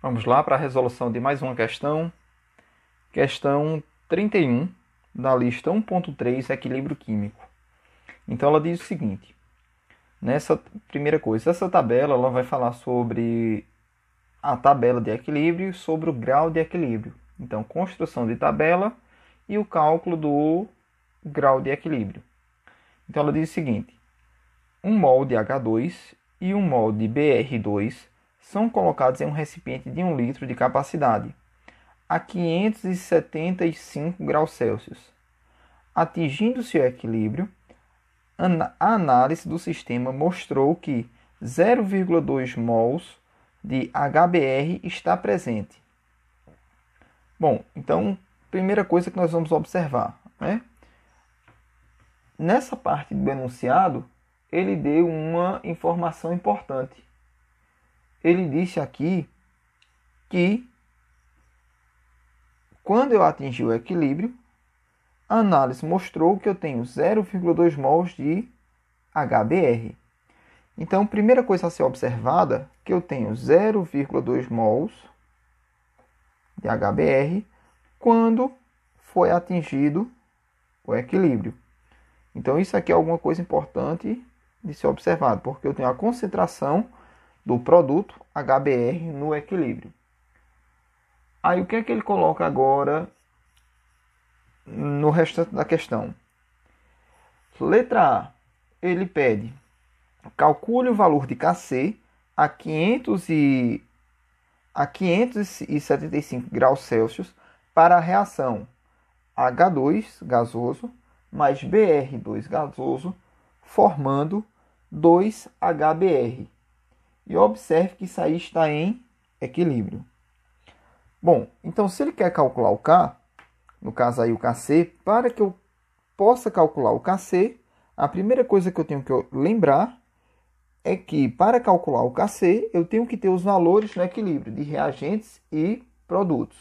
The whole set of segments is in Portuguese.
Vamos lá para a resolução de mais uma questão. Questão 31 da lista 1.3, equilíbrio químico. Então ela diz o seguinte: nessa primeira coisa, essa tabela ela vai falar sobre a tabela de equilíbrio e sobre o grau de equilíbrio. Então, construção de tabela e o cálculo do grau de equilíbrio. Então ela diz o seguinte: um mol de H2 e um mol de Br2 são colocados em um recipiente de 1 litro de capacidade a 575 graus Celsius. Atingindo-se o equilíbrio, a análise do sistema mostrou que 0,2 mols de HBr está presente. Bom, então, primeira coisa que nós vamos observar, né? Nessa parte do enunciado, ele deu uma informação importante. Ele disse aqui que quando eu atingi o equilíbrio, a análise mostrou que eu tenho 0,2 mols de HBr. Então, primeira coisa a ser observada, que eu tenho 0,2 mols de HBr quando foi atingido o equilíbrio. Então, isso aqui é alguma coisa importante de ser observado, porque eu tenho a concentração do produto HBr no equilíbrio. Aí, o que é que ele coloca agora no restante da questão? Letra A, ele pede: calcule o valor de Kc a 575 graus Celsius para a reação H2 gasoso mais Br2 gasoso, formando 2HBr. E observe que isso aí está em equilíbrio. Bom, então se ele quer calcular o K, no caso aí o Kc, para que eu possa calcular o Kc, a primeira coisa que eu tenho que lembrar é que para calcular o Kc, eu tenho que ter os valores no equilíbrio de reagentes e produtos.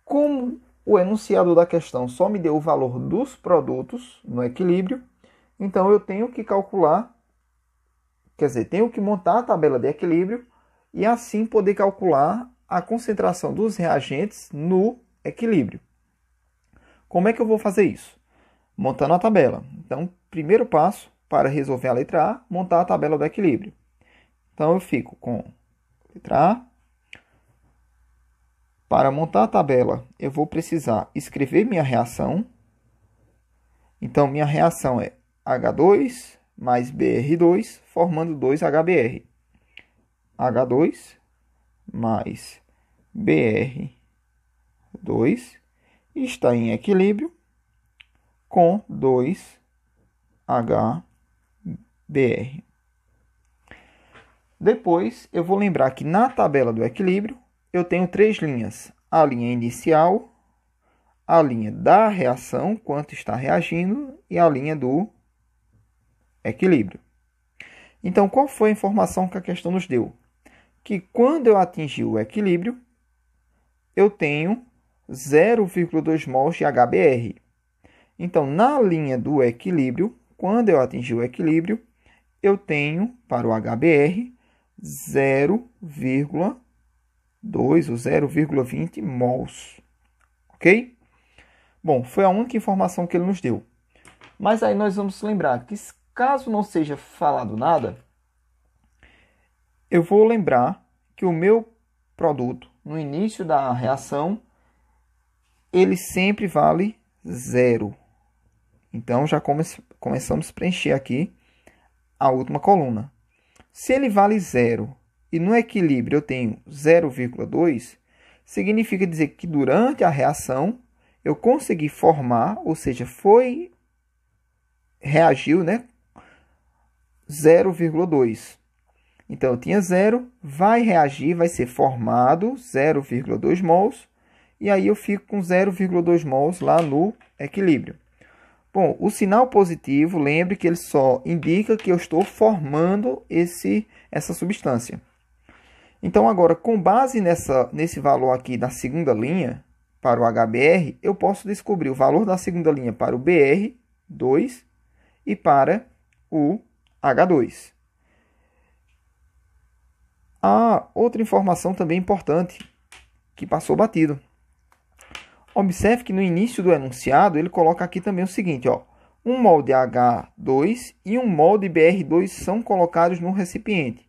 Como o enunciado da questão só me deu o valor dos produtos no equilíbrio, então eu tenho que calcular, quer dizer, tenho que montar a tabela de equilíbrio e assim poder calcular a concentração dos reagentes no equilíbrio. Como é que eu vou fazer isso? Montando a tabela. Então, primeiro passo para resolver a letra A, montar a tabela do equilíbrio. Então, eu fico com letra A. Para montar a tabela, eu vou precisar escrever minha reação. Então, minha reação é H2 mais Br2, formando 2HBr. H2 mais Br2 está em equilíbrio com 2HBr. Depois, eu vou lembrar que na tabela do equilíbrio, eu tenho três linhas. A linha inicial, a linha da reação, quanto está reagindo, e a linha do equilíbrio. Então, qual foi a informação que a questão nos deu? Que quando eu atingir o equilíbrio, eu tenho 0,2 mols de HBr. Então, na linha do equilíbrio, quando eu atingir o equilíbrio, eu tenho, para o HBr, 0,2 ou 0,20 mols. Ok? Bom, foi a única informação que ele nos deu. Mas aí nós vamos lembrar que, caso não seja falado nada, eu vou lembrar que o meu produto, no início da reação, ele sempre vale 0. Então, já começamos a preencher aqui a última coluna. Se ele vale 0 e no equilíbrio eu tenho 0,2, significa dizer que durante a reação eu consegui formar, ou seja, reagiu, né? 0,2. Então, eu tinha 0, vai reagir, vai ser formado 0,2 mols, e aí eu fico com 0,2 mols lá no equilíbrio. Bom, o sinal positivo, lembre que ele só indica que eu estou formando essa substância. Então, agora, com base nesse valor aqui da segunda linha, para o HBr, eu posso descobrir o valor da segunda linha para o Br2 e para o H2. Há outra informação também importante que passou batido. Observe que no início do enunciado ele coloca aqui também o seguinte, ó, um mol de H2 e um mol de Br2 são colocados no recipiente.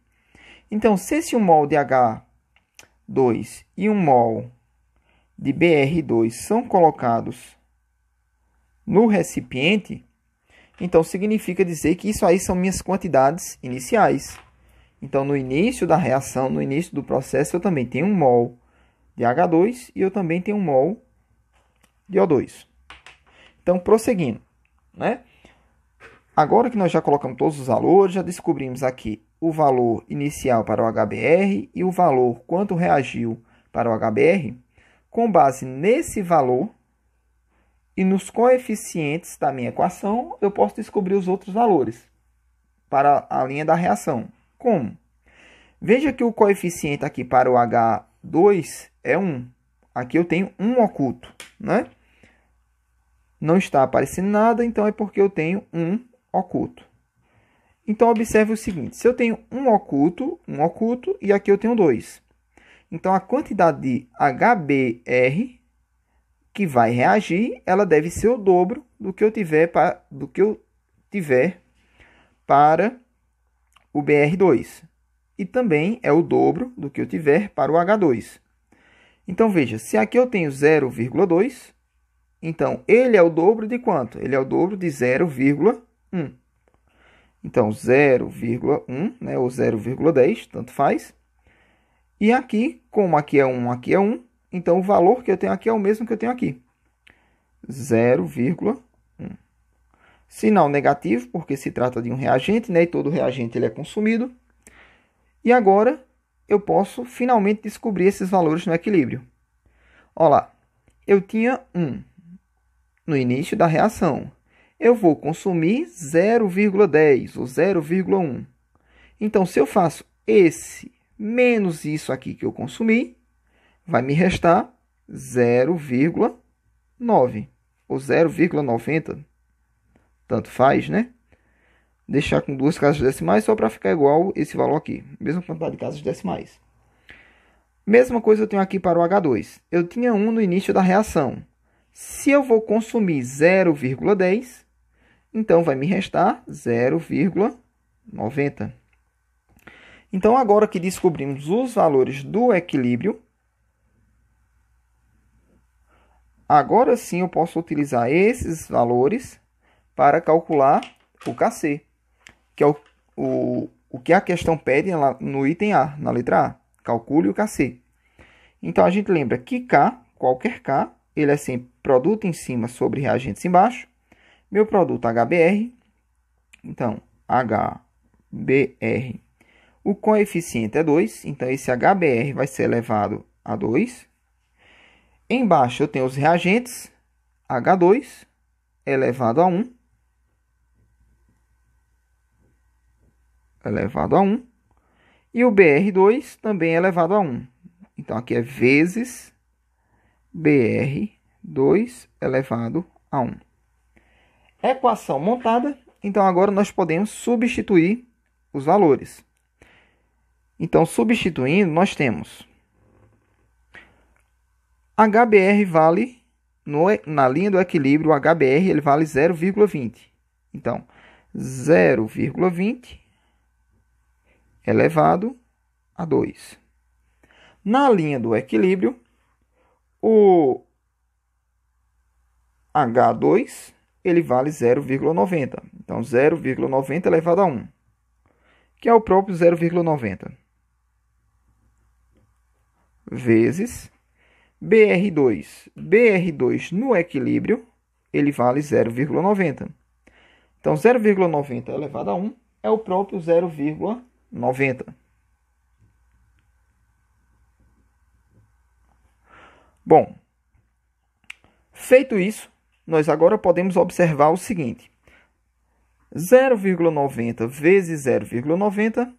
Então, se esse um mol de H2 e um mol de Br2 são colocados no recipiente, então significa dizer que isso aí são minhas quantidades iniciais. Então, no início da reação, no início do processo, eu também tenho um mol de H2 e eu também tenho um mol de O2. Então, prosseguindo, né? Agora que nós já colocamos todos os valores, já descobrimos aqui o valor inicial para o HBr e o valor quanto reagiu para o HBr. Com base nesse valor e nos coeficientes da minha equação, eu posso descobrir os outros valores para a linha da reação. Como? Veja que o coeficiente aqui para o H2 é 1. Aqui eu tenho 1 oculto, né? Não está aparecendo nada, então é porque eu tenho 1 oculto. Então, observe o seguinte. Se eu tenho 1 oculto, e aqui eu tenho 2. Então, a quantidade de HBr que vai reagir, ela deve ser o dobro do que eu tiver para o Br2. E também é o dobro do que eu tiver para o H2. Então, veja, se aqui eu tenho 0,2, então ele é o dobro de quanto? Ele é o dobro de 0,1. Então, 0,1, né, ou 0,10, tanto faz. E aqui, como aqui é 1, então o valor que eu tenho aqui é o mesmo que eu tenho aqui. 0,1. Sinal negativo, porque se trata de um reagente, né, e todo reagente ele é consumido. E agora eu posso finalmente descobrir esses valores no equilíbrio. Olha lá, eu tinha 1 no início da reação. Eu vou consumir 0,10 ou 0,1. Então, se eu faço esse menos isso aqui que eu consumi, vai me restar 0,9 ou 0,90. Tanto faz, né? Deixar com 2 casas decimais só para ficar igual esse valor aqui. Mesma quantidade de casas decimais. Mesma coisa eu tenho aqui para o H2. Eu tinha 1 no início da reação. Se eu vou consumir 0,10, então vai me restar 0,90. Então, agora que descobrimos os valores do equilíbrio, agora sim eu posso utilizar esses valores para calcular o Kc, que é o que a questão pede no item A, na letra A. Calcule o Kc. Então, a gente lembra que K, qualquer K, ele é sempre produto em cima sobre reagentes embaixo. Meu produto HBr, então, HBr, o coeficiente é 2, então esse HBr vai ser elevado a 2. Embaixo eu tenho os reagentes, H2 elevado a 1, e o Br2 também elevado a 1. Então, aqui é vezes Br2 elevado a 1. Equação montada. Então, agora nós podemos substituir os valores. Então, substituindo, nós temos HBr vale, na linha do equilíbrio, o HBr ele vale 0,20. Então, 0,20 elevado a 2. Na linha do equilíbrio, o H2 ele vale 0,90. Então, 0,90 elevado a 1, que é o próprio 0,90, vezes Br2. Br2 no equilíbrio, ele vale 0,90. Então, 0,90 elevado a 1 é o próprio 0,90. Bom, feito isso, nós agora podemos observar o seguinte. 0,90 vezes 0,90,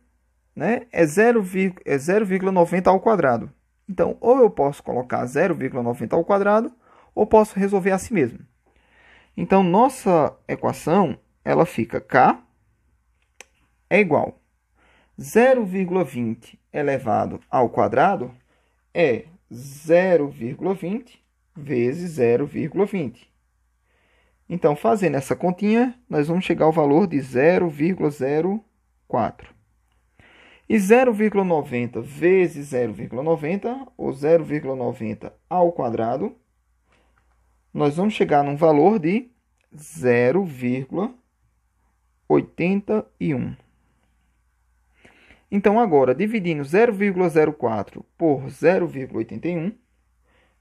né, é 0,90 ao quadrado. Então, ou eu posso colocar 0,90 ao quadrado, ou posso resolver assim mesmo. Então, nossa equação, ela fica K é igual 0,20 elevado ao quadrado é 0,20 vezes 0,20. Então, fazendo essa continha, nós vamos chegar ao valor de 0,04. E 0,90 vezes 0,90, ou 0,90 ao quadrado, nós vamos chegar num valor de 0,81. Então, agora, dividindo 0,04 por 0,81,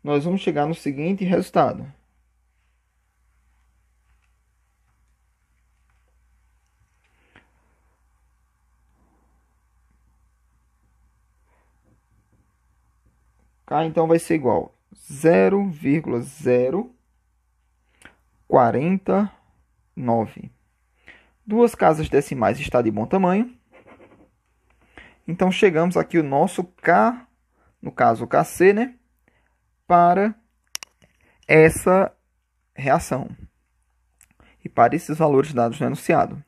nós vamos chegar no seguinte resultado. Então, vai ser igual a 0,049. Duas casas decimais está de bom tamanho. Então, chegamos aqui o nosso K, no caso o KC, né? Para essa reação. E para esses valores dados no enunciado.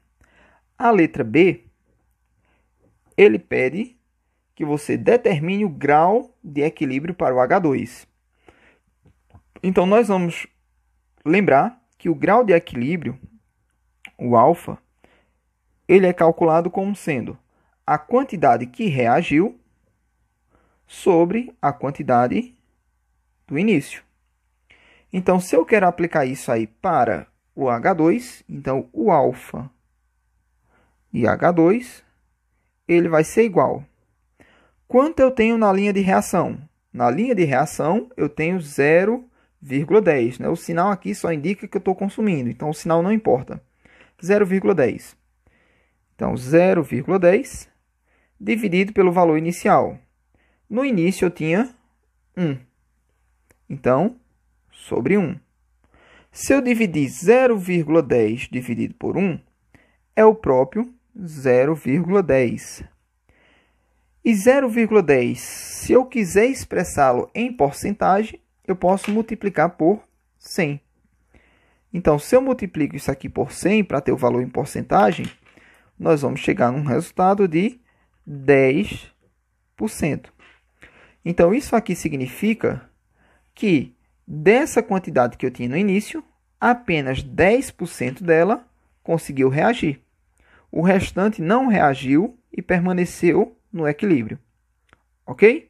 A letra B, ele pede que você determine o grau de equilíbrio para o H2. Então, nós vamos lembrar que o grau de equilíbrio, o alfa, ele é calculado como sendo a quantidade que reagiu sobre a quantidade do início. Então, se eu quero aplicar isso aí para o H2, então o alfa de H2, ele vai ser igual. Quanto eu tenho na linha de reação? Na linha de reação, eu tenho 0,10. Né? O sinal aqui só indica que eu estou consumindo, então o sinal não importa. 0,10. Então, 0,10 dividido pelo valor inicial. No início, eu tinha 1. Então, sobre 1. Se eu dividir 0,10 dividido por 1, é o próprio 0,10. E 0,10, se eu quiser expressá-lo em porcentagem, eu posso multiplicar por 100. Então, se eu multiplico isso aqui por 100 para ter o valor em porcentagem, nós vamos chegar num resultado de 10%. Então, isso aqui significa que dessa quantidade que eu tinha no início, apenas 10% dela conseguiu reagir. O restante não reagiu e permaneceu no equilíbrio. Ok?